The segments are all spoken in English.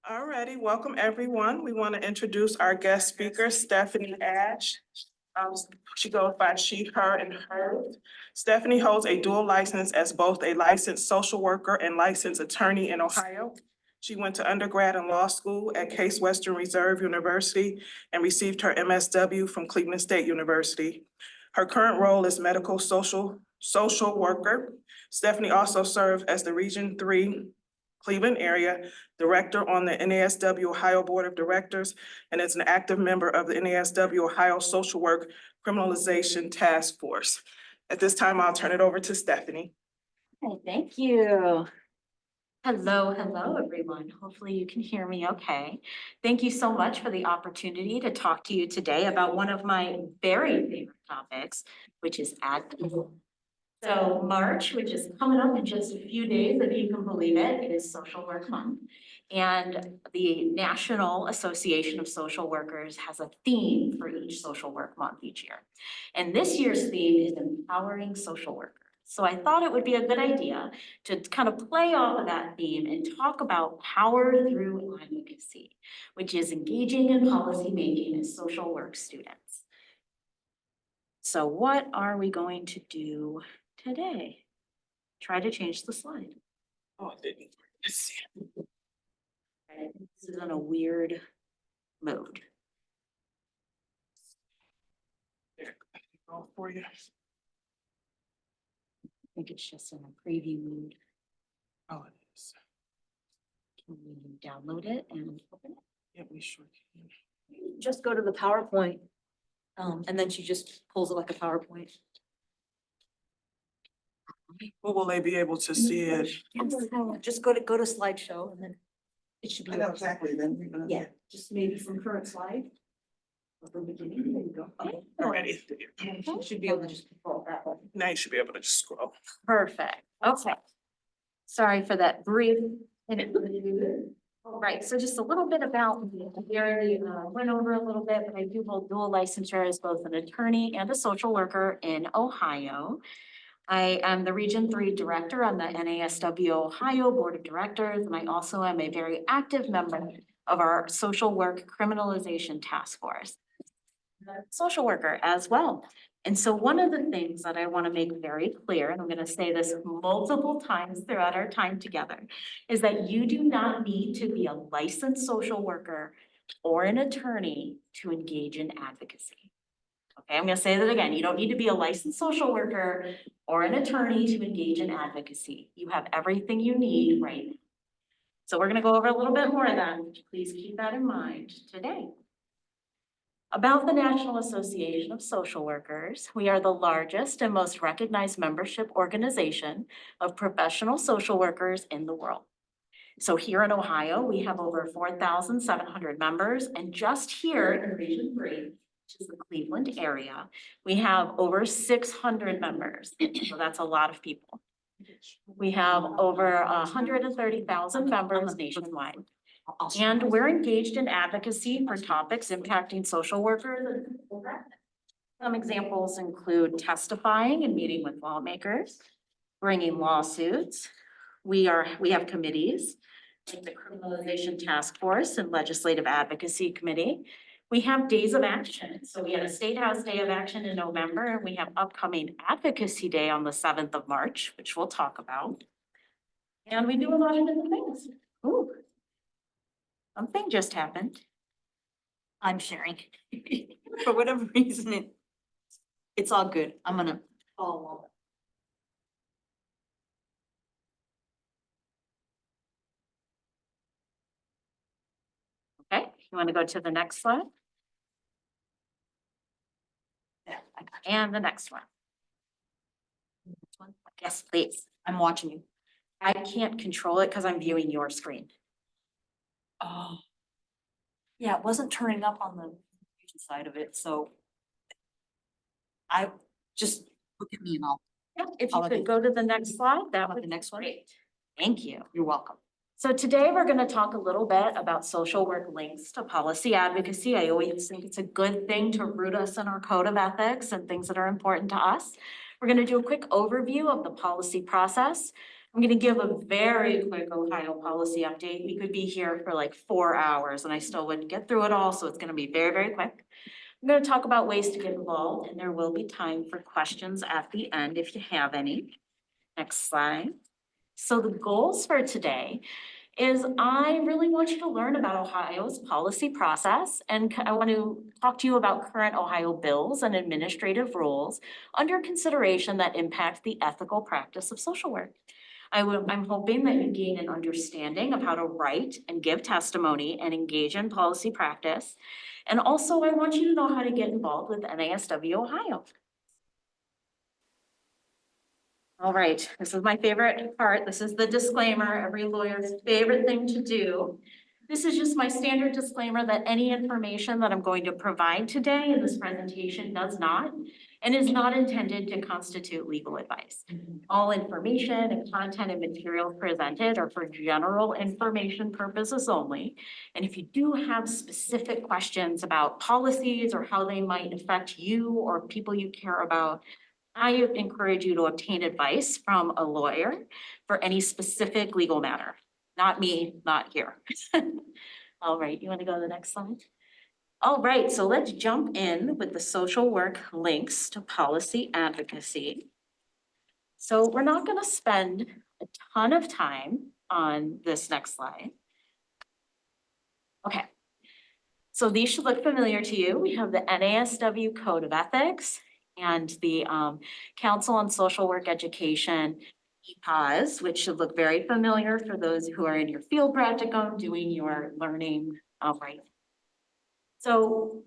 All righty, welcome everyone. We want to introduce our guest speaker, Stephanie Ash. She goes by she, her, and hers. Stephanie holds a dual license as both a licensed social worker and licensed attorney in Ohio. She went to undergrad and law school at Case Western Reserve University and received her MSW from Cleveland State University. Her current role is medical social worker. Stephanie also served as the Region 3 Cleveland area director on the NASW Ohio Board of Directors and is an active member of the NASW Ohio Social Work Criminalization Task Force. At this time, I'll turn it over to Stephanie. Okay, thank you. Hello, everyone. Hopefully you can hear me okay. Thank you so much for the opportunity to talk to you today about one of my very favorite topics, which is advocacy. So March, which is coming up in just a few days, if you can believe it, it is Social Work Month. And the National Association of Social Workers has a theme for each Social Work Month each year. And this year's theme is empowering social workers. So I thought it would be a good idea to kind of play off of that theme and talk about power through advocacy, which is engaging in policymaking as social work students. So what are we going to do today? Try to change the slide. Oh, I didn't. Let's see. This is in a weird mode. There, go for you. I think it's just in a preview mode. Oh, it is. Can we download it and open it? Yeah, we sure can. Just go to the PowerPoint, and then she just pulls it like a PowerPoint. Well, will they be able to see it? Yes, just go to slideshow, and then it should be. I know exactly, then we're gonna. Yeah, just maybe from current slide. Or from beginning, there you go. Already. You should be able to just control that one. Now you should be able to just scroll. Perfect. Okay. Sorry for that brief. Right, so just a little bit about, we already went over a little bit, but I do hold dual licensure as both an attorney and a social worker in Ohio. I am the Region 3 Director on the NASW Ohio Board of Directors, and I also am a very active member of our Social Work Criminalization Task Force. Social worker as well. And so one of the things that I want to make very clear, and I'm going to say this multiple times throughout our time together, is that you do not need to be a licensed social worker or an attorney to engage in advocacy. Okay, I'm going to say that again. You don't need to be a licensed social worker or an attorney to engage in advocacy. You have everything you need right now. So we're going to go over a little bit more of that. Please keep that in mind today. About the National Association of Social Workers, we are the largest and most recognized membership organization of professional social workers in the world. So here in Ohio, we have over 4,700 members, and just here in Region 3, which is the Cleveland area, we have over 600 members. So that's a lot of people. We have over 130,000 members nationwide. And we're engaged in advocacy for topics impacting social workers. Some examples include testifying and meeting with lawmakers, bringing lawsuits. We have committees like the Criminalization Task Force and Legislative Advocacy Committee. We have days of action. So we had a State House Day of Action in November, and we have upcoming Advocacy Day on the 7th of March, which we'll talk about. And we do a lot of different things. Ooh. Something just happened. I'm sharing. For whatever reason, it's all good. I'm gonna follow along. Okay, you want to go to the next slide? Yeah, And the next one. Yes, please. I'm watching you. I can't control it because I'm viewing your screen. Oh. Yeah, it wasn't turning up on the side of it, so. I just look at me and I'll. Yeah, if you could go to the next slide, that would The next one. great. Thank you. You're welcome. So today we're going to talk a little bit about social work links to policy advocacy. I always think it's a good thing to root us in our code of ethics and things that are important to us. We're going to do a quick overview of the policy process. I'm gonna give a very quick Ohio policy update. We could be here for like 4 hours and I still wouldn't get through it all, so it's gonna be very, very quick. I'm gonna talk about ways to get involved, and there will be time for questions at the end if you have any. Next slide. So the goals for today is I really want you to learn about Ohio's policy process, and I want to talk to you about current Ohio bills and administrative rules under consideration that impact the ethical practice of social work. I'm hoping that you gain an understanding of how to write and give testimony and engage in policy practice. And also, I want you to know how to get involved with NASW Ohio. All right, this is my favorite part. This is the disclaimer, every lawyer's favorite thing to do. This is just my standard disclaimer that any information that I'm going to provide today in this presentation does not and is not intended to constitute legal advice. All information and content and materials presented are for general information purposes only. And if you do have specific questions about policies or how they might affect you or people you care about, I encourage you to obtain advice from a lawyer for any specific legal matter. Not me, not here. All right, you want to go to the next slide? All right, so let's jump in with the social work links to policy advocacy. So we're not going to spend a ton of time on this next slide. Okay, so these should look familiar to you. We have the NASW Code of Ethics and the Council on Social Work Education, EPAS, which should look very familiar for those who are in your field practicum doing your learning right. So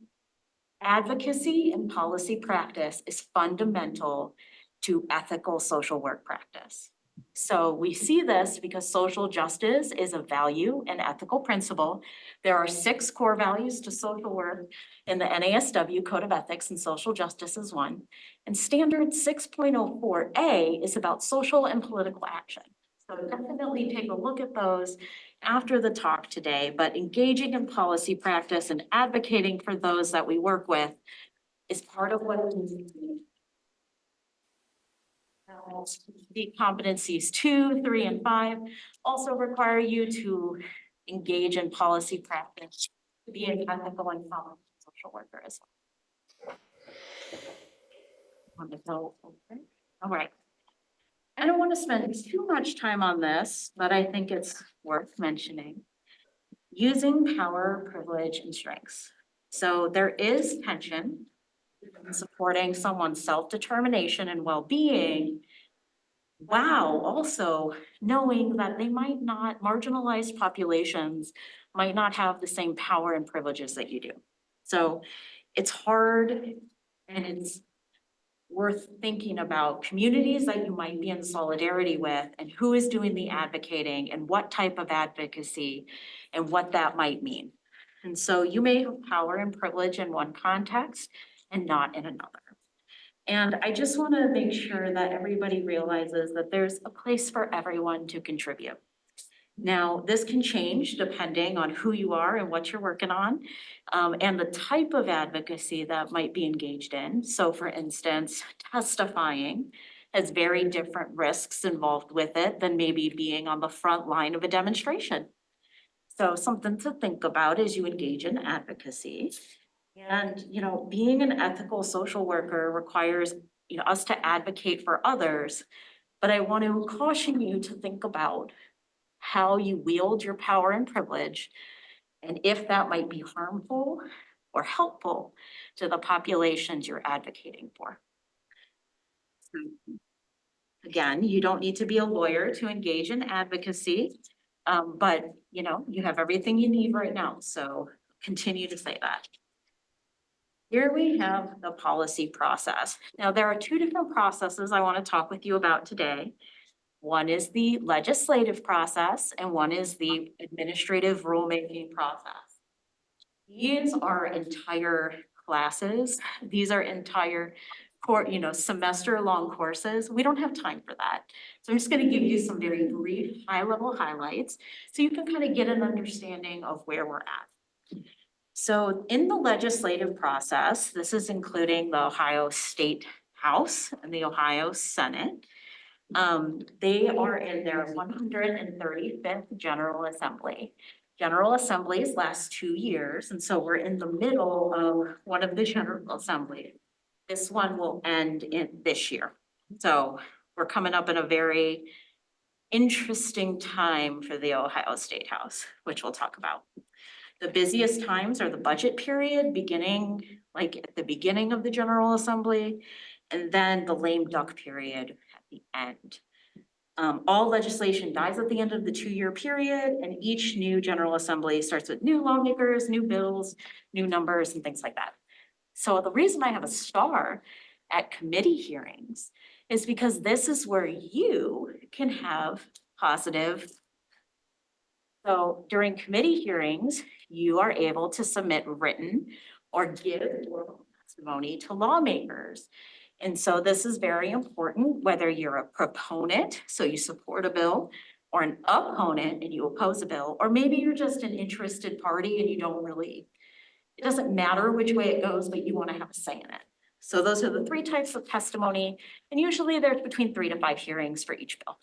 advocacy and policy practice is fundamental to ethical social work practice. So we see this because social justice is a value and ethical principle. There are 6 core values to social work in the NASW Code of Ethics, and social justice is one. And standard 6.04A is about social and political action. So definitely take a look at those after the talk today, but engaging in policy practice and advocating for those that we work with is part of what it means. The competencies 2, 3, and 5 also require you to engage in policy practice, to be an ethical and competent social worker as well. Want to go over? All right. I don't want to spend too much time on this, but I think it's worth mentioning. Using power, privilege, and strengths. So there is tension in supporting someone's self-determination and well-being, while also knowing that they might not, marginalized populations might not have the same power and privileges that you do. So it's hard, and it's worth thinking about communities that you might be in solidarity with and who is doing the advocating and what type of advocacy and what that might mean. And so you may have power and privilege in one context and not in another. And I just want to make sure that everybody realizes that there's a place for everyone to contribute. Now, this can change depending on who you are and what you're working on, and the type of advocacy that might be engaged in. So for instance, testifying has very different risks involved with it than maybe being on the front line of a demonstration. So something to think about as you engage in advocacy. And, being an ethical social worker requires, us to advocate for others. But I want to caution you to think about how you wield your power and privilege, and if that might be harmful or helpful to the populations you're advocating for. So, again, you don't need to be a lawyer to engage in advocacy, but you have everything you need right now, so continue to say that. Here we have the policy process. Now, there are 2 different processes I want to talk with you about today. One is the legislative process and one is the administrative rulemaking process. These are entire classes. These are entire semester-long courses. We don't have time for that. So I'm just going to give you some very brief, high-level highlights so you can kind of get an understanding of where we're at. So in the legislative process, this is including the Ohio State House and the Ohio Senate. They are in their 135th General Assembly. General Assemblies last 2 years, and so we're in the middle of one of the General Assemblies. This one will end in this year. So we're coming up in a very interesting time for the Ohio State House, which we'll talk about. The busiest times are the budget period, beginning, like at the beginning of the General Assembly, and then the lame duck period at the end. All legislation dies at the end of the 2-year period, and each new General Assembly starts with new lawmakers, new bills, new numbers, and things like that. So the reason I have a star at committee hearings is because this is where you can have positive. So during committee hearings, you are able to submit written or give oral testimony to lawmakers. And so this is very important, whether you're a proponent, so you support a bill, or an opponent and you oppose a bill, or maybe you're just an interested party and you don't really, it doesn't matter which way it goes, but you want to have a say in it. So those are the 3 types of testimony, and usually there's between 3 to 5 hearings for each bill.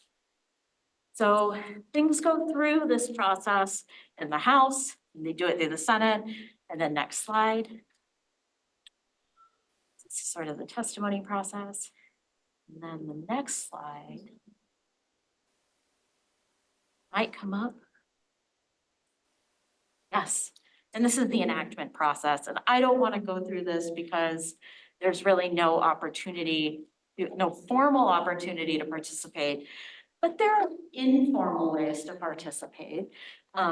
So things go through this process in the House, and they do it through the Senate, and then next slide. This is sort of the testimony process. And then the next slide might come up. Yes, and this is the enactment process, and I don't want to go through this because there's really no opportunity, no formal opportunity to participate. But there are informal ways to participate,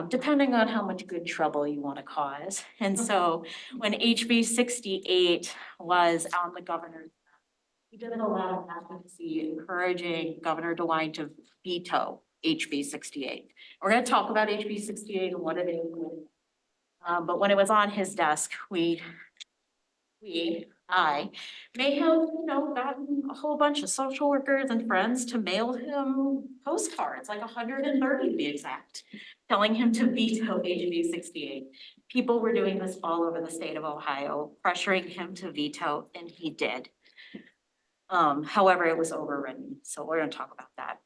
depending on how much good trouble you want to cause. And so when HB 68 was on the governor's, we did a lot of advocacy encouraging Governor DeWine to veto HB 68. We're going to talk about HB 68 and what it is. But when it was on his desk, I may have, gotten a whole bunch of social workers and friends to mail him postcards, like 130 to be exact, telling him to veto HB 68. People were doing this all over the state of Ohio, pressuring him to veto, and he did. However, it was overridden, so we're going to talk about that.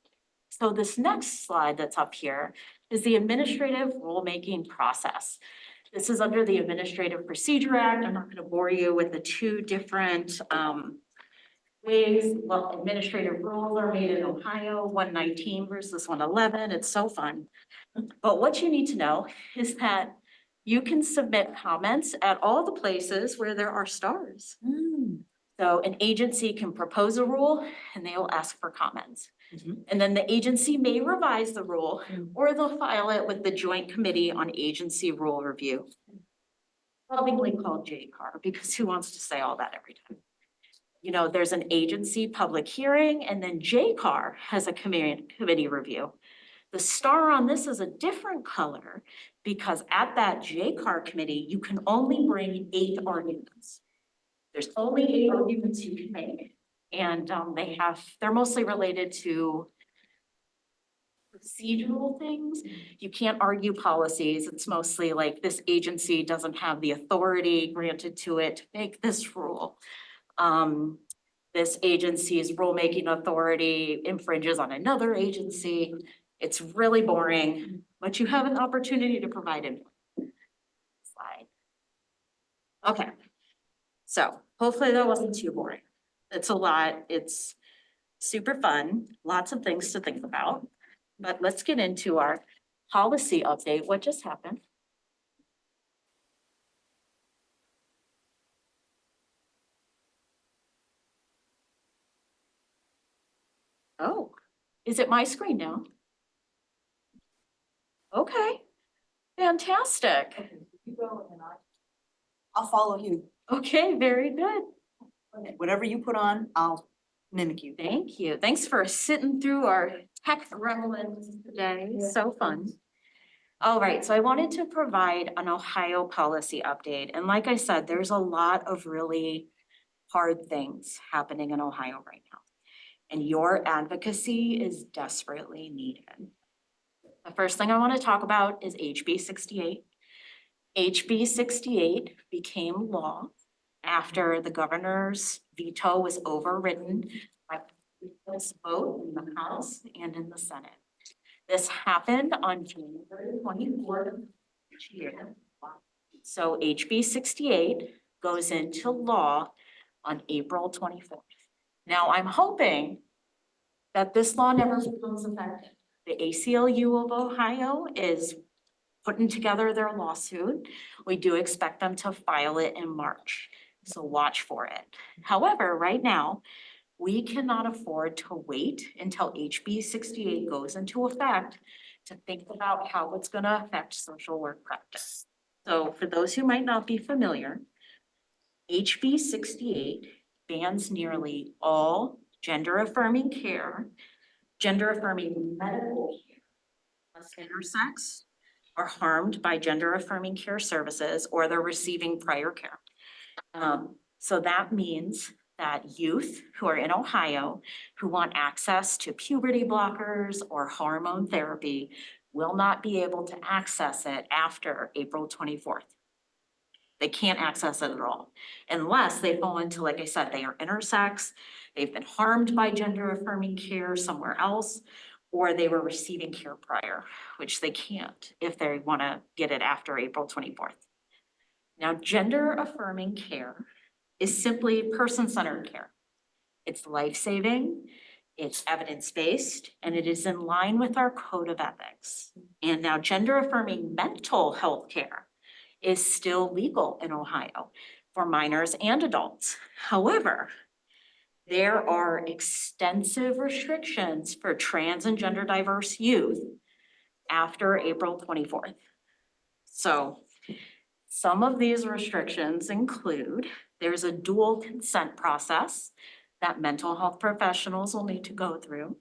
So this next slide that's up here is the administrative rulemaking process. This is under the Administrative Procedure Act. I'm not going to bore you with the 2 different ways. Well, administrative rules are made in Ohio, 119 versus 111. It's so fun. But what you need to know is that you can submit comments at all the places where there are stars. So an agency can propose a rule and they will ask for comments. And then the agency may revise the rule or they'll file it with the Joint Committee on Agency Rule Review. Lovingly called JCAR, because who wants to say all that every time? There's an agency public hearing and then JCAR has a committee review. The star on this is a different color because at that JCAR committee, you can only bring 8 arguments. There's only 8 arguments you can make. And they're mostly related to procedural things. You can't argue policies. It's mostly like this agency doesn't have the authority granted to it to make this rule. This agency's rulemaking authority infringes on another agency. It's really boring, but you have an opportunity to provide input. Slide. Okay. So hopefully that wasn't too boring. It's a lot. It's super fun. Lots of things to think about. But let's get into our policy update. What just happened? Oh, is it my screen now? Okay, fantastic. You go and I'll follow you. Okay, very good. Whatever you put on, I'll mimic you. Thank you. Thanks for sitting through our tech gremlins today. So fun. All right, so I wanted to provide an Ohio policy update. And like I said, there's a lot of really hard things happening in Ohio right now. And your advocacy is desperately needed. The first thing I want to talk about is HB 68. HB 68 became law after the governor's veto was overridden by This vote in the House and in the Senate. This happened on January 24th each year. So HB 68 goes into law on April 24th. Now, I'm hoping that this law never becomes effective. The ACLU of Ohio is putting together their lawsuit. We do expect them to file it in March, so watch for it. However, right now, we cannot afford to wait until HB 68 goes into effect to think about how it's gonna affect social work practice. So for those who might not be familiar, HB 68 bans nearly all gender affirming care, gender affirming medical care, unless intersex are harmed by gender affirming care services or they're receiving prior care. So that means that youth who are in Ohio who want access to puberty blockers or hormone therapy will not be able to access it after April 24th. They can't access it at all unless they fall into, like I said, they are intersex, they've been harmed by gender affirming care somewhere else, or they were receiving care prior, which they can't if they want to get it after April 24th. Now, gender affirming care is simply person-centered care. It's life-saving, it's evidence-based, and it is in line with our code of ethics. And now gender affirming mental health care is still legal in Ohio for minors and adults. However, there are extensive restrictions for trans and gender diverse youth after April 24th. So some of these restrictions include, there's a dual consent process that mental health professionals will need to go through.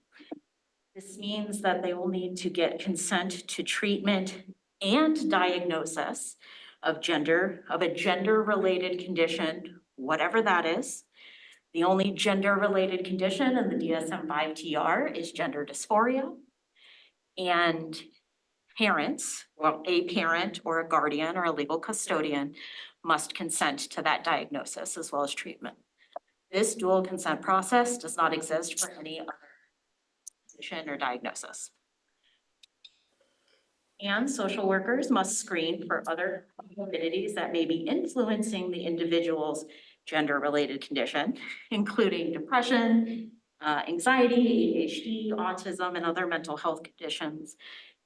This means that they will need to get consent to treatment and diagnosis of a gender-related condition, whatever that is. The only gender-related condition in the DSM-5 TR is gender dysphoria. And parents, well, a parent or a guardian or a legal custodian must consent to that diagnosis as well as treatment. This dual consent process does not exist for any other condition or diagnosis. And social workers must screen for other comorbidities that may be influencing the individual's gender-related condition, including depression, anxiety, ADHD, autism, and other mental health conditions.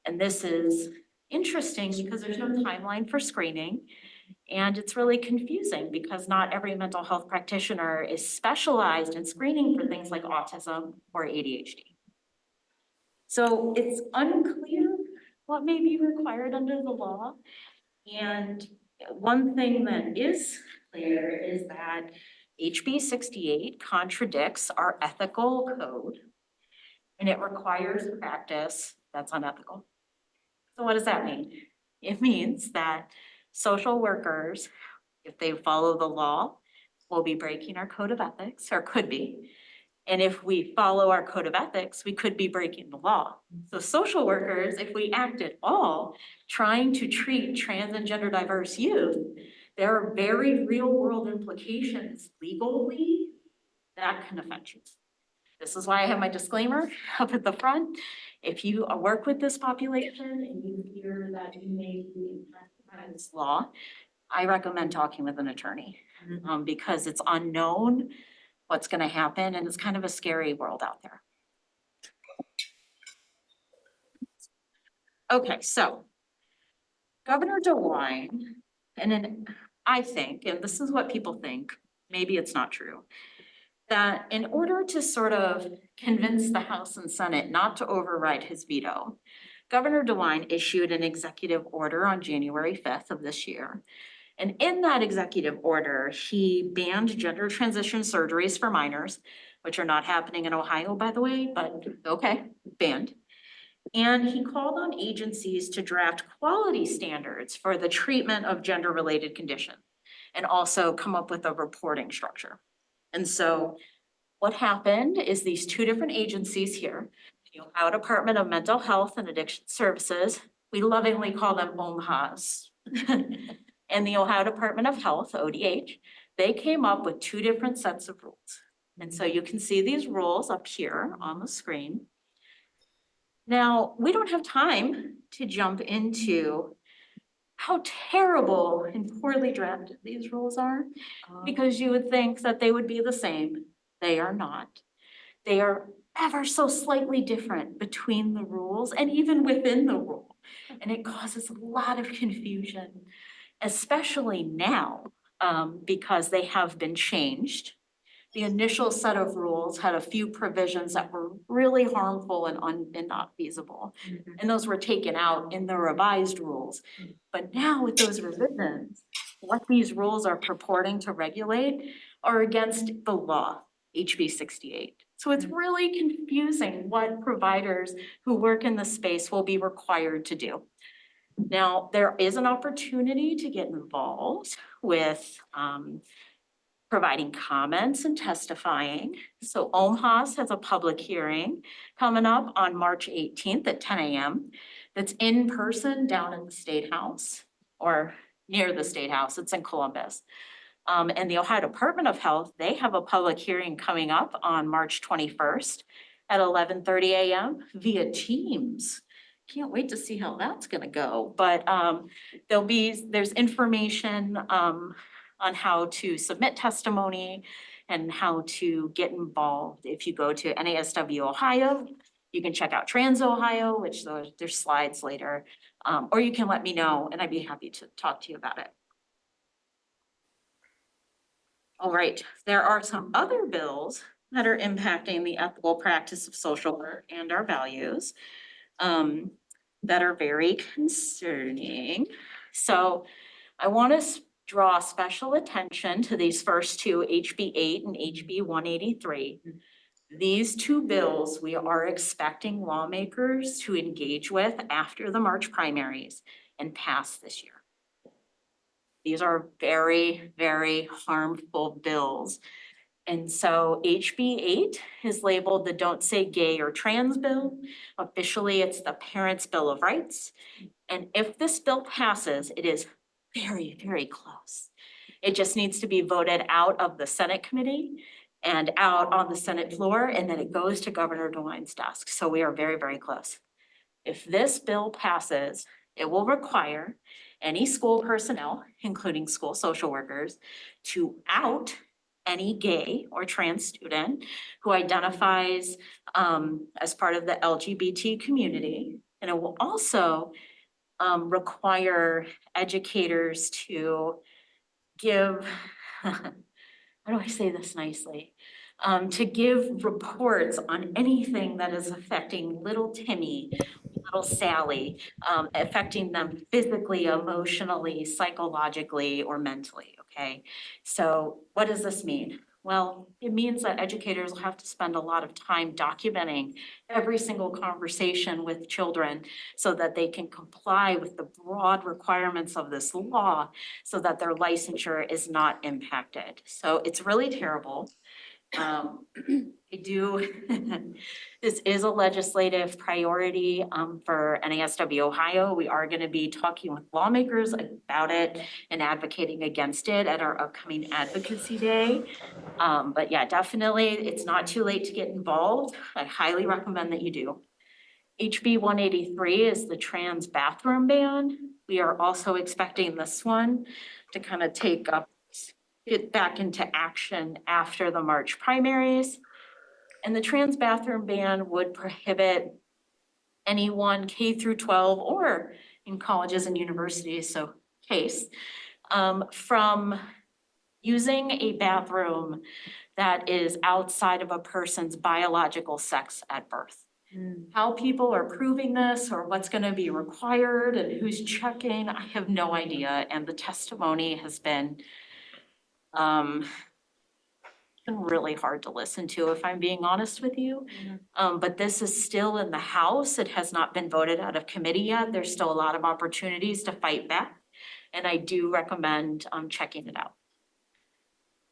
And this is interesting because there's no timeline for screening. And it's really confusing because not every mental health practitioner is specialized in screening for things like autism or ADHD. So it's unclear what may be required under the law. And one thing that is clear is that HB 68 contradicts our ethical code and it requires practice that's unethical. So what does that mean? It means that social workers, if they follow the law, will be breaking our code of ethics, or could be. And if we follow our code of ethics, we could be breaking the law. So social workers, if we act at all trying to treat trans and gender diverse youth, there are very real world implications legally that can affect you. This is why I have my disclaimer up at the front. If you work with this population and you hear that you may be impacted by this law, I recommend talking with an attorney because it's unknown what's going to happen and it's kind of a scary world out there. Okay, so Governor DeWine, and then I think, and this is what people think, maybe it's not true, that in order to sort of convince the House and Senate not to override his veto, Governor DeWine issued an executive order on January 5th of this year. And in that executive order, he banned gender transition surgeries for minors, which are not happening in Ohio, by the way, but okay, banned. And he called on agencies to draft quality standards for the treatment of gender-related conditions and also come up with a reporting structure. And so what happened is these two different agencies here, the Ohio Department of Mental Health and Addiction Services, we lovingly call them OMHAs, and the Ohio Department of Health, ODH, they came up with two different sets of rules. And so you can see these rules up here on the screen. Now, we don't have time to jump into how terrible and poorly drafted these rules are, because you would think that they would be the same. They are not. They are ever so slightly different between the rules and even within the rule. And it causes a lot of confusion, especially now, because they have been changed. The initial set of rules had a few provisions that were really harmful and not feasible. And those were taken out in the revised rules. But now with those revisions, what these rules are purporting to regulate are against the law, HB 68. So it's really confusing what providers who work in the space will be required to do. Now, there is an opportunity to get involved with providing comments and testifying. So OMHAS has a public hearing coming up on March 18th at 10 a.m. That's in person down in the State House or near the State House. It's in Columbus. And the Ohio Department of Health, they have a public hearing coming up on March 21st at 11:30 a.m. via Teams. Can't wait to see how that's gonna go. But there's information on how to submit testimony and how to get involved. If you go to NASW Ohio, you can check out Trans Ohio, which there's slides later, or you can let me know and I'd be happy to talk to you about it. All right, there are some other bills that are impacting the ethical practice of social work and our values that are very concerning. So I want to draw special attention to these first two, HB 8 and HB 183. These two bills we are expecting lawmakers to engage with after the March primaries and pass this year. These are very, very harmful bills. And so HB 8 is labeled the Don't Say Gay or Trans bill. Officially, it's the Parents' Bill of Rights. And if this bill passes, it is very, very close. It just needs to be voted out of the Senate committee and out on the Senate floor, and then it goes to Governor DeWine's desk. So we are very, very close. If this bill passes, it will require any school personnel, including school social workers, to out any gay or trans student who identifies as part of the LGBT community. And it will also require educators to give, how do I say this nicely? To give reports on anything that is affecting little Timmy, little Sally, affecting them physically, emotionally, psychologically, or mentally, okay? So what does this mean? Well, it means that educators will have to spend a lot of time documenting every single conversation with children so that they can comply with the broad requirements of this law so that their licensure is not impacted. So it's really terrible. This is a legislative priority for NASW Ohio. We are going to be talking with lawmakers about it and advocating against it at our upcoming Advocacy Day. But yeah, definitely, it's not too late to get involved. I highly recommend that you do. HB 183 is the trans bathroom ban. We are also expecting this one to kind of get back into action after the March primaries. And the trans bathroom ban would prohibit anyone K through 12 or in colleges and universities, so case, from using a bathroom that is outside of a person's biological sex at birth. How people are proving this or what's going to be required and who's checking, I have no idea. And the testimony has been really hard to listen to, if I'm being honest with you. But this is still in the House. It has not been voted out of committee yet. There's still a lot of opportunities to fight back. And I do recommend checking it out.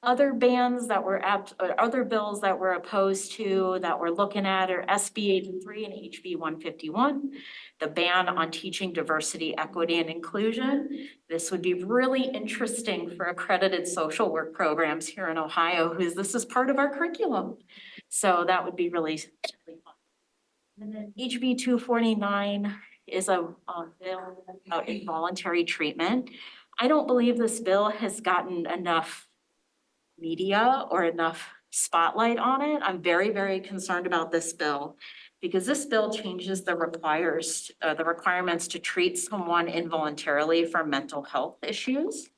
Other bans that were or other bills that we're opposed to that we're looking at are SB 83 and HB 151. The ban on teaching diversity, equity, and inclusion. This would be really interesting for accredited social work programs here in Ohio, this is part of our curriculum. So that would be really fun. And then HB 249 is a bill about involuntary treatment. I don't believe this bill has gotten enough media or enough spotlight on it. I'm very, very concerned about this bill because this bill changes the requirements to treat someone involuntarily for mental health issues.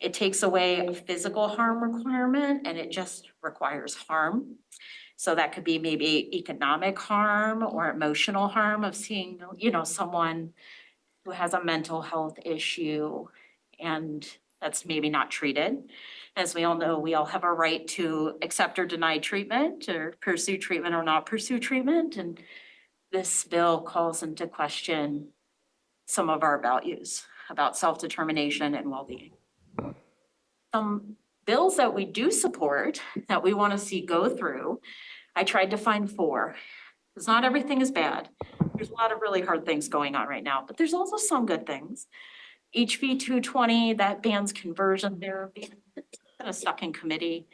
It takes away a physical harm requirement and it just requires harm. So that could be maybe economic harm or emotional harm of seeing, someone who has a mental health issue and that's maybe not treated. As we all know, we all have a right to accept or deny treatment or pursue treatment or not pursue treatment. And this bill calls into question some of our values about self-determination and well-being. Some bills that we do support that we want to see go through, I tried to find 4, because not everything is bad. There's a lot of really hard things going on right now, but there's also some good things. HB 220, that bans conversion therapy, kind of stuck in committee.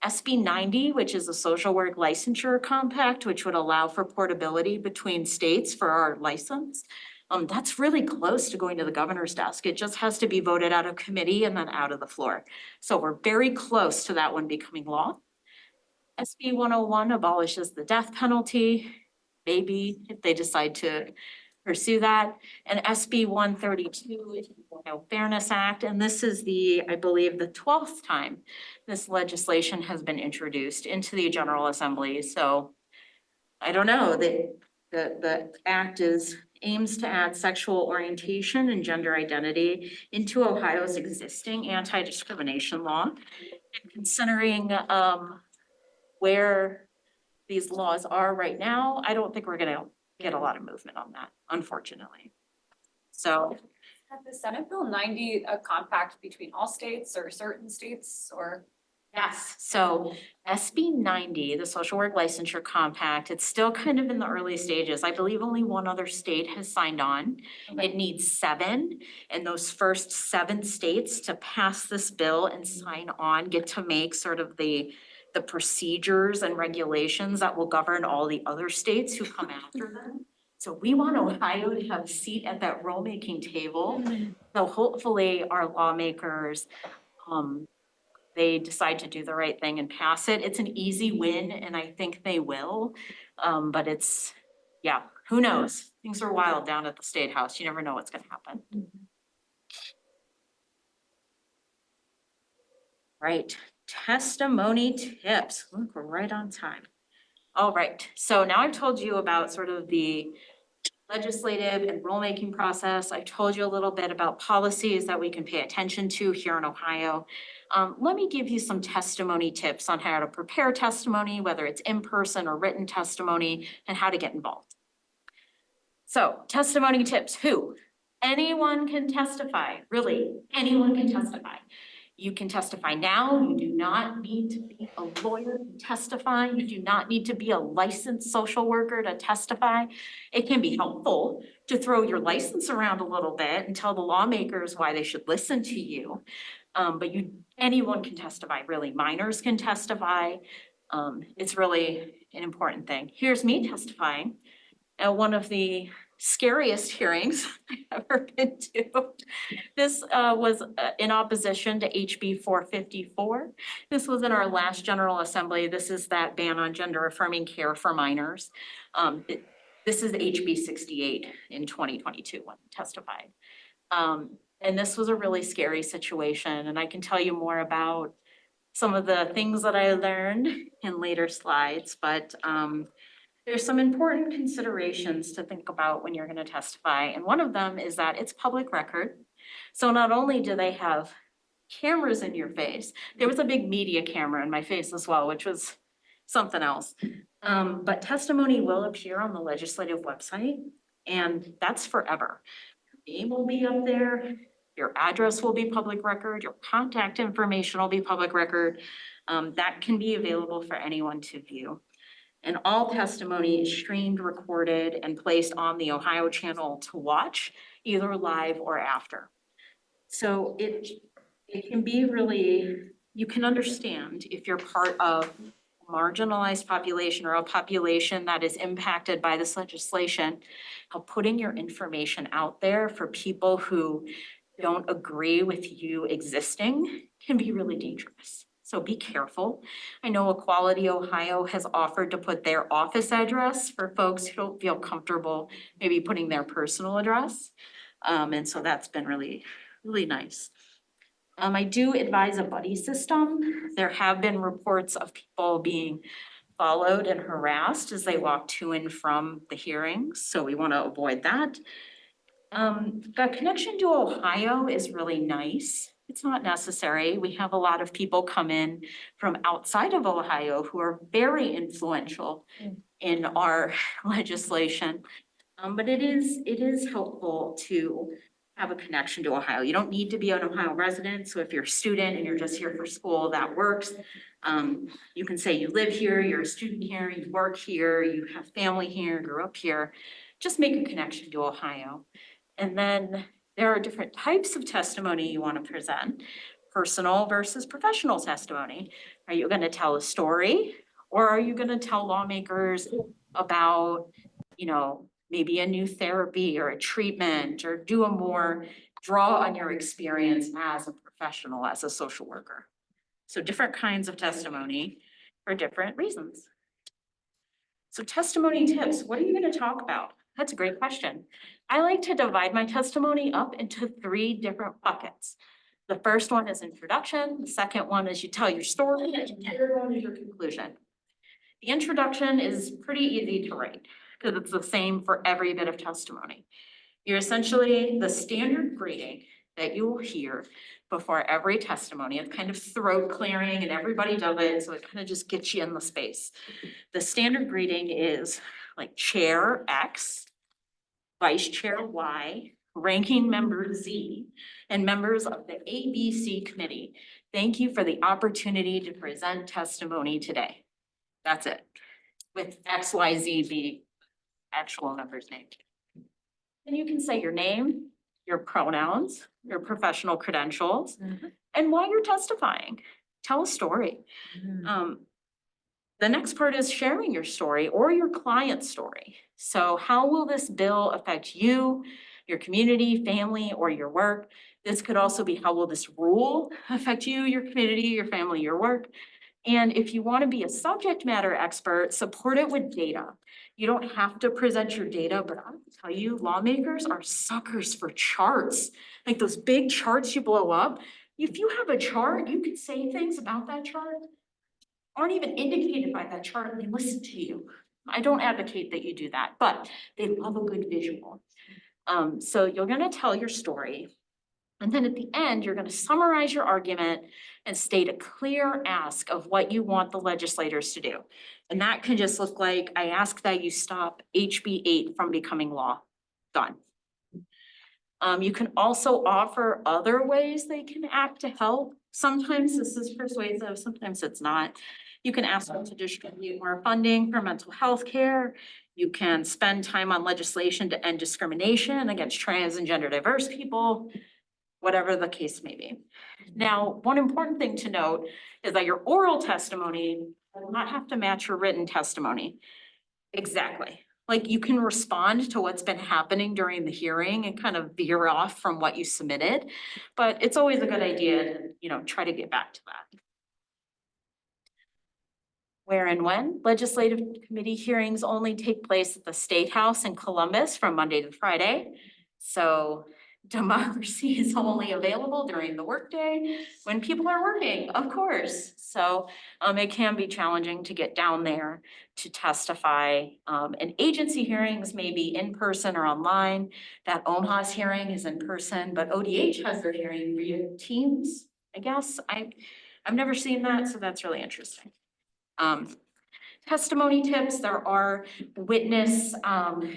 SB 90, which is a social work licensure compact, which would allow for portability between states for our license. That's really close to going to the governor's desk. It just has to be voted out of committee and then out of the floor. So we're very close to that one becoming law. SB 101 abolishes the death penalty, maybe if they decide to pursue that. And SB 132 is the Ohio Fairness Act. And this is I believe the 12th time this legislation has been introduced into the General Assembly. So I don't know, the act aims to add sexual orientation and gender identity into Ohio's existing anti-discrimination law. And considering where these laws are right now, I don't think we're gonna get a lot of movement on that, unfortunately. So. Had the Senate Bill 90 a compact between all states or certain states or? Yes, so SB 90, the Social Work Licensure Compact, it's still kind of in the early stages. I believe only one other state has signed on. Okay. It needs 7, and those first 7 states to pass this bill and sign on get to make sort of the procedures and regulations that will govern all the other states who come after them. So we want Ohio to have a seat at that rulemaking table. So hopefully our lawmakers, they decide to do the right thing and pass it. It's an easy win and I think they will. But who knows? Things are wild down at the State House. You never know what's gonna happen. Right, testimony tips. Look, we're right on time. All right, so now I've told you about sort of the legislative and rulemaking process. I told you a little bit about policies that we can pay attention to here in Ohio. Let me give you some testimony tips on how to prepare testimony, whether it's in-person or written testimony, and how to get involved. So testimony tips, who? Anyone can testify, really, anyone can testify. You can testify now. You do not need to be a lawyer to testify. You do not need to be a licensed social worker to testify. It can be helpful to throw your license around a little bit and tell the lawmakers why they should listen to you. But anyone can testify, really. Minors can testify. It's really an important thing. Here's me testifying at one of the scariest hearings I've ever been to. This was in opposition to HB 454. This was in our last General Assembly. This is that ban on gender affirming care for minors. This is HB 68 in 2022 when testified. And this was a really scary situation. And I can tell you more about some of the things that I learned in later slides, but there's some important considerations to think about when you're going to testify. And one of them is that it's public record. So not only do they have cameras in your face, there was a big media camera in my face as well, which was something else. But testimony will appear on the legislative website, and that's forever. Your name will be up there, Your address will be public record, your contact information will be public record. That can be available for anyone to view. And all testimony is streamed, recorded, and placed on the Ohio channel to watch, either live or after. So it can be really, you can understand if you're part of a marginalized population or a population that is impacted by this legislation, how putting your information out there for people who don't agree with you existing can be really dangerous. So be careful. I know Equality Ohio has offered to put their office address for folks who don't feel comfortable maybe putting their personal address. And so that's been really, really nice. I do advise a buddy system. There have been reports of people being followed and harassed as they walk to and from the hearings, so we want to avoid that. The connection to Ohio is really nice. It's not necessary. We have a lot of people come in from outside of Ohio who are very influential in our legislation. But it is helpful to have a connection to Ohio. You don't need to be an Ohio resident. So if you're a student and you're just here for school, that works. You can say you live here, you're a student here, you work here, you have family here, grew up here. Just make a connection to Ohio. And then there are different types of testimony you want to present, personal versus professional testimony. Are you going to tell a story, or are you going to tell lawmakers about, maybe a new therapy or a treatment, or do a more draw on your experience as a professional, as a social worker? So different kinds of testimony for different reasons. So testimony tips, what are you going to talk about? That's a great question. I like to divide my testimony up into 3 different buckets. The first one is introduction. The second one is you tell your story, and the third one is your conclusion. The introduction is pretty easy to write because it's the same for every bit of testimony. You're essentially the standard greeting that you will hear before every testimony. It's kind of throat clearing and everybody does it, so it kind of just gets you in the space. The standard greeting is like Chair X, Vice Chair Y, Ranking Member Z, and members of the ABC committee. Thank you for the opportunity to present testimony today. That's it, with XYZ being actual members' names. Then you can say your name, your pronouns, your professional credentials, and why you're testifying. Tell a story. The next part is sharing your story or your client's story. So how will this bill affect you, your community, family, or your work? This could also be how will this rule affect you, your community, your family, your work? And if you want to be a subject matter expert, support it with data. You don't have to present your data, but I'll tell you, lawmakers are suckers for charts. Like those big charts you blow up. If you have a chart, you can say things about that chart aren't even indicated by that chart, and they listen to you. I don't advocate that you do that, but they love a good visual. So you're gonna tell your story. And then at the end, you're gonna summarize your argument and state a clear ask of what you want the legislators to do. And that can just look like, I ask that you stop HB 8 from becoming law. Done. You can also offer other ways they can act to help. Sometimes this is persuasive, sometimes it's not. You can ask them to distribute more funding for mental health care. You can spend time on legislation to end discrimination against trans and gender diverse people, whatever the case may be. Now, one important thing to note is that your oral testimony will not have to match your written testimony. Exactly. Like you can respond to what's been happening during the hearing and kind of veer off from what you submitted, but it's always a good idea to, try to get back to that. Where and when? Legislative committee hearings only take place at the State House in Columbus from Monday to Friday. So democracy is only available during the workday when people are working, of course. So it can be challenging to get down there to testify. And agency hearings may be in person or online. That OMHA's hearing is in person, but ODH has their hearing via Teams, I guess. I've never seen that, so that's really interesting. testimony tips, there are witness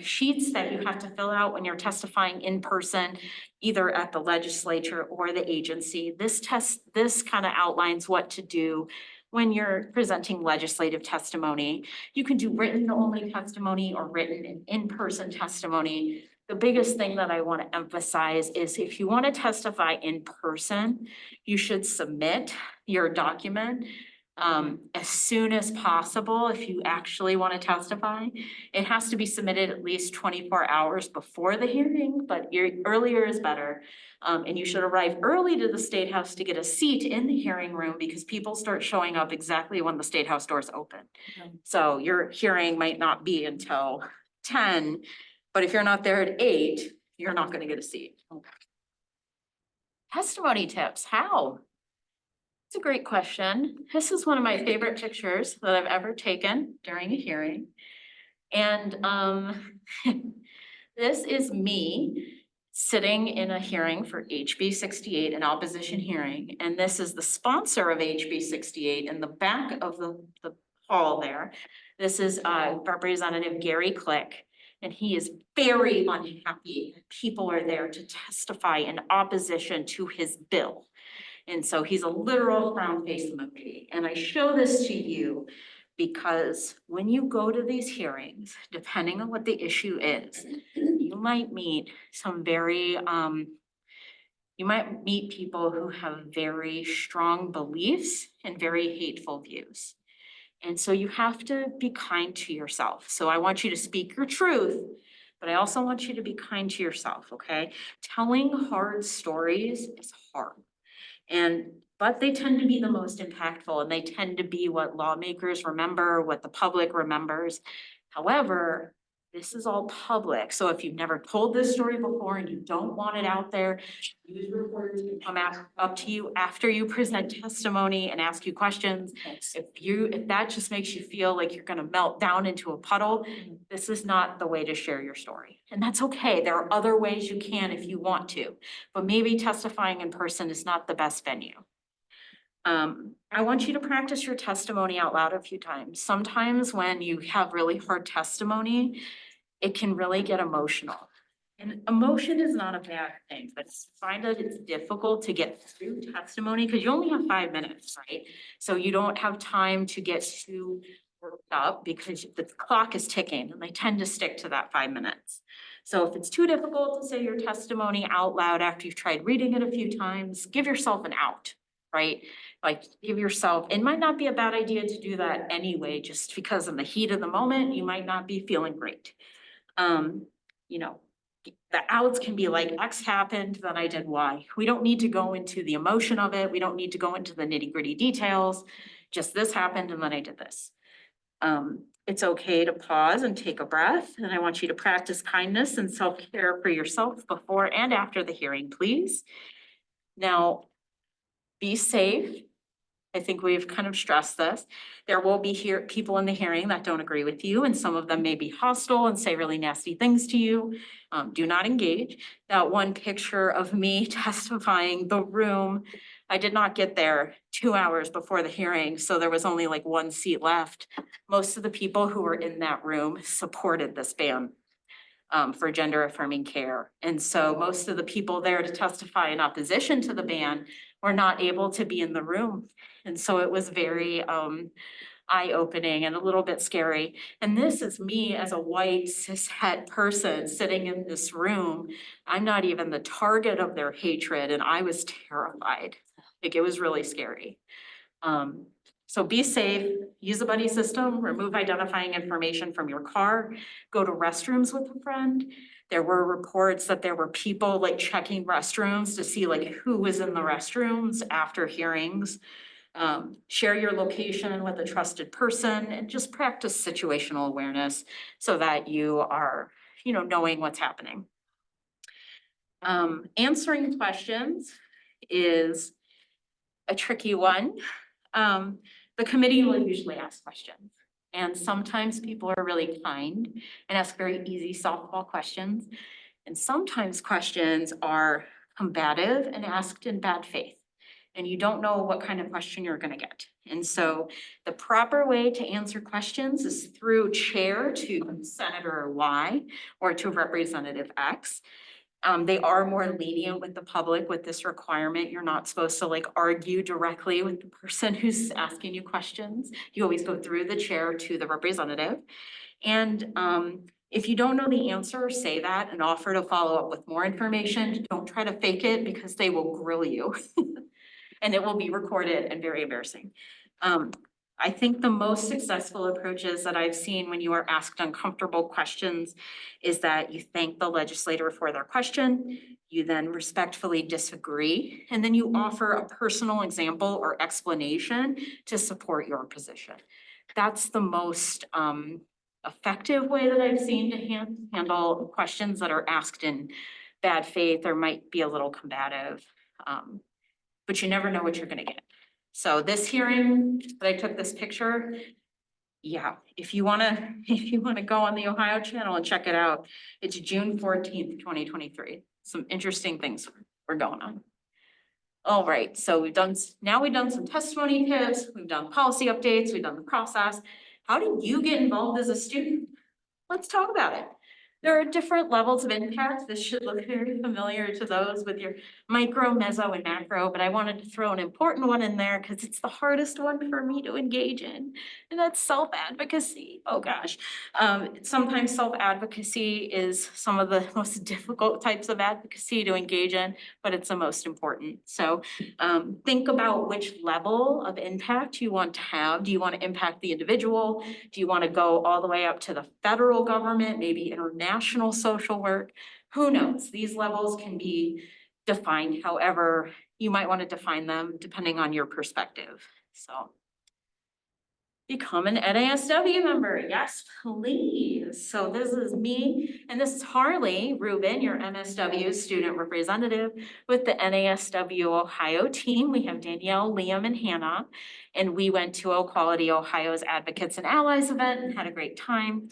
sheets that you have to fill out when you're testifying in person, either at the legislature or the agency. This kind of outlines what to do when you're presenting legislative testimony. You can do written only testimony or written and in-person testimony. The biggest thing that I want to emphasize is if you want to testify in person, you should submit your document as soon as possible if you actually want to testify. It has to be submitted at least 24 hours before the hearing, but earlier is better. And you should arrive early to the State House to get a seat in the hearing room because people start showing up exactly when the State House doors open. So your hearing might not be until 10, but if you're not there at 8, you're not going to get a seat. Testimony tips, how? It's a great question. This is one of my favorite pictures that I've ever taken during a hearing. And this is me sitting in a hearing for HB 68, an opposition hearing. And this is the sponsor of HB 68 in the back of the hall there. This is Representative Gary Click. And he is very unhappy. People are there to testify in opposition to his bill. And so he's a literal frown face emoji. And I show this to you because when you go to these hearings, depending on what the issue is, you might meet some very, you might meet people who have very strong beliefs and very hateful views. And so you have to be kind to yourself. So I want you to speak your truth, but I also want you to be kind to yourself, okay? Telling hard stories is hard. But they tend to be the most impactful and they tend to be what lawmakers remember, what the public remembers. However, this is all public. So if you've never told this story before and you don't want it out there, news reporters can come up to you after you present testimony and ask you questions. If that just makes you feel like you're gonna melt down into a puddle, this is not the way to share your story. And that's okay. There are other ways you can if you want to, but maybe testifying in person is not the best venue. I want you to practice your testimony out loud a few times. Sometimes when you have really hard testimony, it can really get emotional. And emotion is not a bad thing, but find that it's difficult to get through testimony because you only have 5 minutes, right? So you don't have time to get too worked up because the clock is ticking and they tend to stick to that 5 minutes. So if it's too difficult to say your testimony out loud after you've tried reading it a few times, give yourself an out, right? Like give yourself, it might not be a bad idea to do that anyway, just because in the heat of the moment, you might not be feeling great. You know, the outs can be like X happened, then I did Y. We don't need to go into the emotion of it. We don't need to go into the nitty-gritty details. Just this happened and then I did this. It's okay to pause and take a breath. And I want you to practice kindness and self-care for yourself before and after the hearing, please. Now, be safe. I think we've kind of stressed this. There will be people in the hearing that don't agree with you, and some of them may be hostile and say really nasty things to you. Do not engage. That one picture of me testifying, the room, I did not get there 2 hours before the hearing, so there was only like 1 seat left. Most of the people who were in that room supported this ban for gender affirming care. And so most of the people there to testify in opposition to the ban were not able to be in the room. And so it was very eye-opening and a little bit scary. And this is me as a white cishet person sitting in this room. I'm not even the target of their hatred and I was terrified. Like it was really scary. So be safe, use a buddy system, remove identifying information from your car, go to restrooms with a friend. There were reports that there were people like checking restrooms to see like who was in the restrooms after hearings. Share your location with a trusted person and just practice situational awareness so that you are, knowing what's happening. Answering questions is a tricky one. The committee will usually ask questions. And sometimes people are really kind and ask very easy softball questions. And sometimes questions are combative and asked in bad faith. and you don't know what kind of question you're gonna get. And so the proper way to answer questions is through chair to Senator Y or to Representative X. They are more lenient with the public with this requirement. You're not supposed to like argue directly with the person who's asking you questions. You always go through the chair to the representative. And if you don't know the answer, say that and offer to follow up with more information. Don't try to fake it because they will grill you. And it will be recorded and very embarrassing. I think the most successful approaches that I've seen when you are asked uncomfortable questions is that you thank the legislator for their question, you then respectfully disagree, and then you offer a personal example or explanation to support your position. That's the most effective way that I've seen to handle questions that are asked in bad faith or might be a little combative. But you never know what you're gonna get. So this hearing, that I took this picture, yeah, if you wanna go on the Ohio channel and check it out, it's June 14th, 2023. Some interesting things were going on. All right, so we've done some testimony tips, we've done policy updates, we've done the process. How did you get involved as a student? Let's talk about it. There are different levels of impact. This should look very familiar to those with your micro, meso, and macro, but I wanted to throw an important one in there because it's the hardest one for me to engage in, and that's self-advocacy. Oh gosh. Sometimes self-advocacy is some of the most difficult types of advocacy to engage in, but it's the most important. So think about which level of impact you want to have. Do you want to impact the individual? Do you want to go all the way up to the federal government, maybe international social work? Who knows? These levels can be defined however you might want to define them depending on your perspective. So become an NASW member. Yes, please. So this is me, and this is Harley Rubin, your MSW student representative with the NASW Ohio team. We have Danielle, Liam, and Hannah, and we went to Equality Ohio's Advocates and Allies event and had a great time.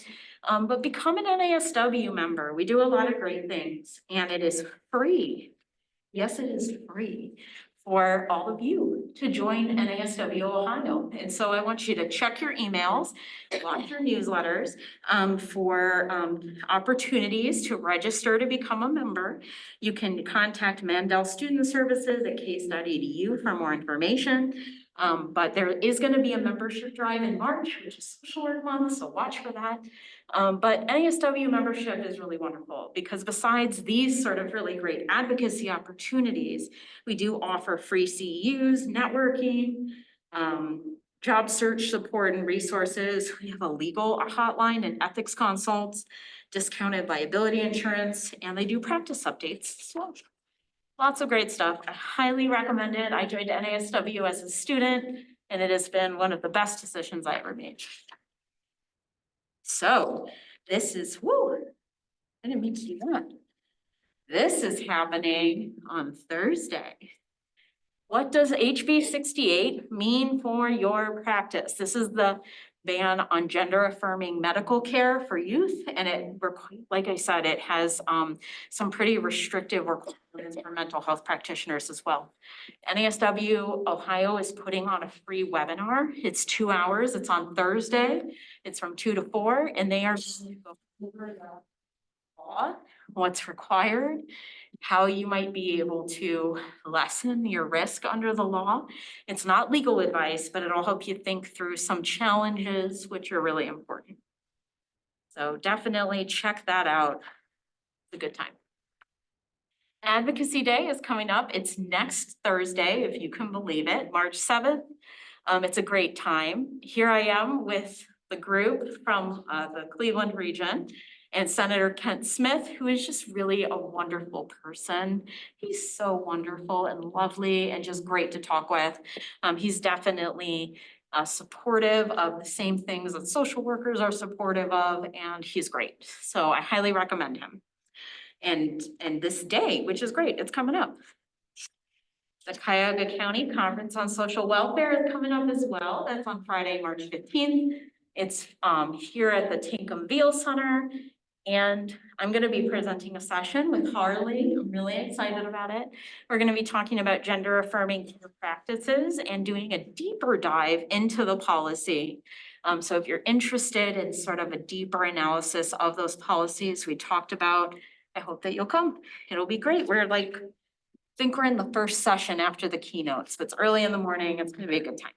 But become an NASW member. We do a lot of great things, and it is free. Yes, it is free for all of you to join NASW Ohio. And so I want you to check your emails, watch your newsletters for opportunities to register to become a member. You can contact Mandel Student Services at case.edu for more information. But there is going to be a membership drive in March, which is Social Work Month, so watch for that. But NASW membership is really wonderful because besides these sort of really great advocacy opportunities, we do offer free CEUs, networking, job search support and resources. We have a legal hotline and ethics consults, discounted liability insurance, and they do practice updates as well. Lots of great stuff. I highly recommend it. I joined NASW as a student, and it has been one of the best decisions I ever made. So this is, woo, I didn't mean to do that. This is happening on Thursday. What does HB 68 mean for your practice? This is the ban on gender affirming medical care for youth. And it, like I said, it has some pretty restrictive requirements for mental health practitioners as well. NASW Ohio is putting on a free webinar. It's 2 hours. It's on Thursday. It's from 2 to 4, and they are going to go over the law, what's required, how you might be able to lessen your risk under the law. It's not legal advice, but it'll help you think through some challenges, which are really important. So definitely check that out. It's a good time. Advocacy Day is coming up. It's next Thursday, if you can believe it, March 7th. It's a great time. Here I am with the group from the Cleveland region and Senator Kent Smith, who is just really a wonderful person. He's so wonderful and lovely and just great to talk with. He's definitely supportive of the same things that social workers are supportive of, and he's great. So I highly recommend him. And this day, which is great, it's coming up. The Cuyahoga County Conference on Social Welfare is coming up as well. That's on Friday, March 15th. It's here at the Tinkham Veal Center. And I'm gonna be presenting a session with Harley. I'm really excited about it. We're gonna be talking about gender affirming care practices and doing a deeper dive into the policy. So if you're interested in sort of a deeper analysis of those policies we talked about, I hope that you'll come. It'll be great. I think we're in the first session after the keynotes. It's early in the morning. It's gonna be a good time.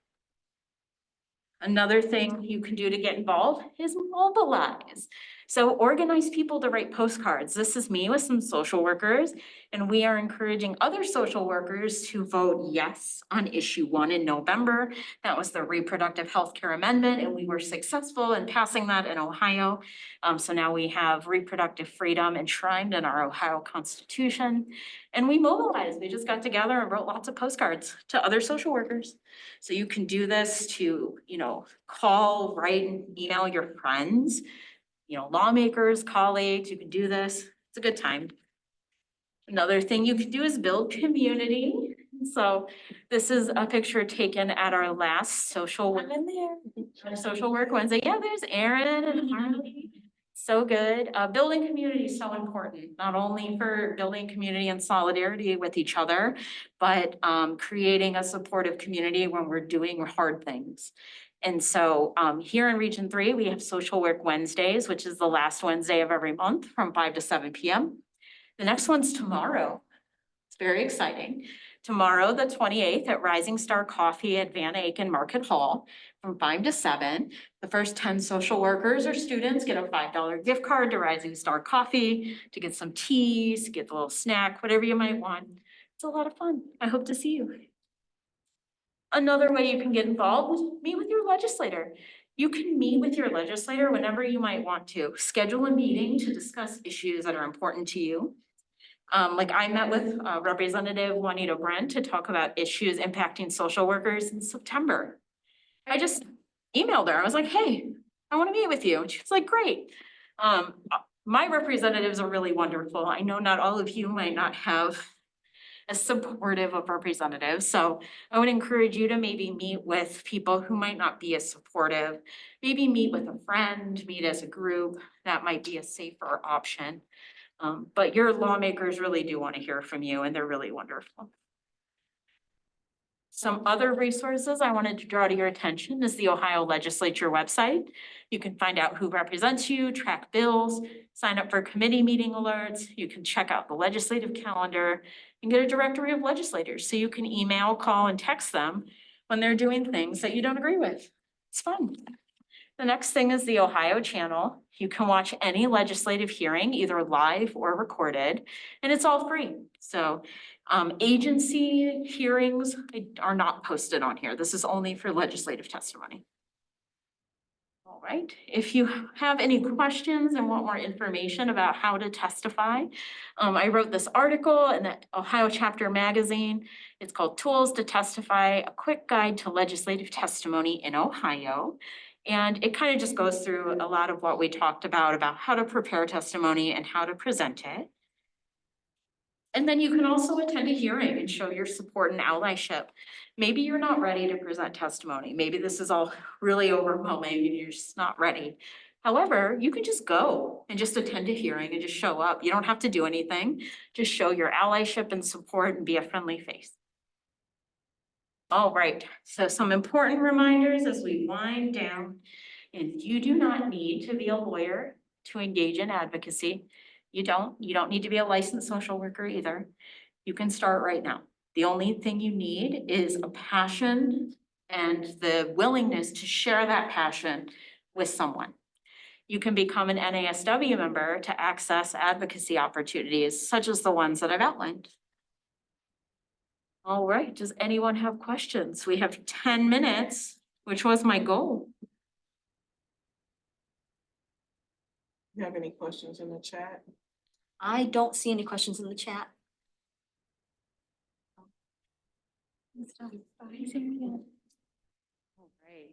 Another thing you can do to get involved is mobilize. So organize people to write postcards. This is me with some social workers, and we are encouraging other social workers to vote yes on issue 1 in November. That was the reproductive health care amendment, and we were successful in passing that in Ohio. So now we have reproductive freedom enshrined in our Ohio Constitution. And we mobilized. We just got together and wrote lots of postcards to other social workers. So you can do this to, call, write, and email your friends, lawmakers, colleagues, you can do this. It's a good time. Another thing you can do is build community. So this is a picture taken at our last social work Wednesday. Yeah, there's Erin and Harley. So good. Building community is so important, not only for building community and solidarity with each other, but creating a supportive community when we're doing hard things. And so here in Region 3, we have Social Work Wednesdays, which is the last Wednesday of every month from 5 to 7 p.m. The next one's tomorrow. It's very exciting. Tomorrow, the 28th at Rising Star Coffee at Van Aken Market Hall from 5 to 7. The first 10 social workers or students get a $5 gift card to Rising Star Coffee to get some teas, to get a little snack, whatever you might want. It's a lot of fun. I hope to see you. Another way you can get involved is meet with your legislator. You can meet with your legislator whenever you might want to. Schedule a meeting to discuss issues that are important to you. Like I met with Representative Juanita Brent to talk about issues impacting social workers in September. I just emailed her. I was like, hey, I want to meet with you. And she's like, great. My representatives are really wonderful. I know not all of you might not have as supportive of representatives. So I would encourage you to maybe meet with people who might not be as supportive. Maybe meet with a friend, meet as a group. That might be a safer option. But your lawmakers really do want to hear from you, and they're really wonderful. Some other resources I wanted to draw to your attention is the Ohio Legislature website. You can find out who represents you, track bills, sign up for committee meeting alerts. You can check out the legislative calendar and get a directory of legislators so you can email, call, and text them when they're doing things that you don't agree with. It's fun. The next thing is the Ohio channel. You can watch any legislative hearing, either live or recorded, and it's all free. So agency hearings are not posted on here. This is only for legislative testimony. All right, if you have any questions and want more information about how to testify, I wrote this article in the Ohio Chapter Magazine. It's called Tools to Testify, a Quick Guide to Legislative Testimony in Ohio. And it kind of just goes through a lot of what we talked about how to prepare testimony and how to present it. And then you can also attend a hearing and show your support and allyship. Maybe you're not ready to present testimony. Maybe this is all really overwhelming and you're just not ready. However, you can just go and just attend a hearing and just show up. You don't have to do anything. Just show your allyship and support and be a friendly face. All right, so some important reminders as we wind down. And you do not need to be a lawyer to engage in advocacy. You don't need to be a licensed social worker either. You can start right now. The only thing you need is a passion and the willingness to share that passion with someone. You can become an NASW member to access advocacy opportunities such as the ones that I've outlined. All right, does anyone have questions? We have 10 minutes, which was my goal. You have any questions in the chat? I don't see any questions in the chat. All right.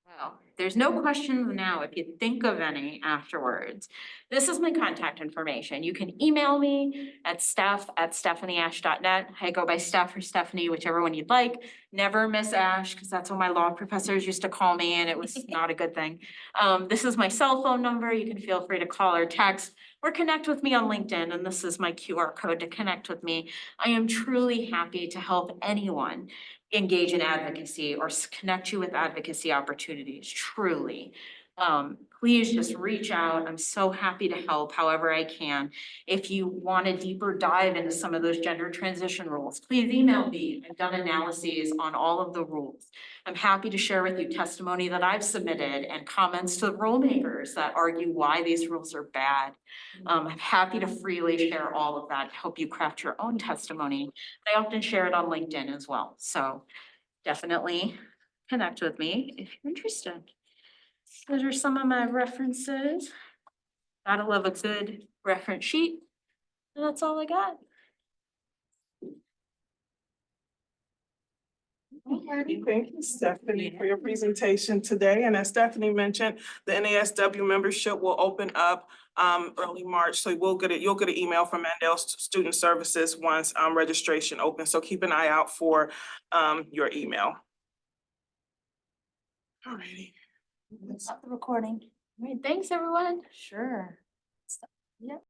Well, there's no questions now if you think of any afterwards. This is my contact information. You can email me at steph@stephanieash.net. I go by Steph or Stephanie, whichever one you'd like. Never Miss Ash, because that's what my law professors used to call me and it was not a good thing. This is my cell phone number. You can feel free to call or text or connect with me on LinkedIn, and this is my QR code to connect with me. I am truly happy to help anyone engage in advocacy or connect you with advocacy opportunities, truly. Please just reach out. I'm so happy to help however I can. If you want a deeper dive into some of those gender transition rules, please email me. I've done analyses on all of the rules. I'm happy to share with you testimony that I've submitted and comments to the rule makers that argue why these rules are bad. I'm happy to freely share all of that, help you craft your own testimony. I often share it on LinkedIn as well, so definitely connect with me if you're interested. Those are some of my references. Gotta love a good reference sheet. And that's all I got. Thank you, Stephanie, for your presentation today. And as Stephanie mentioned, the NASW membership will open up early March. So you'll get an email from Mandel Student Services once registration opens. So keep an eye out for your email. All righty. Stop the recording. All right, thanks, everyone. Sure.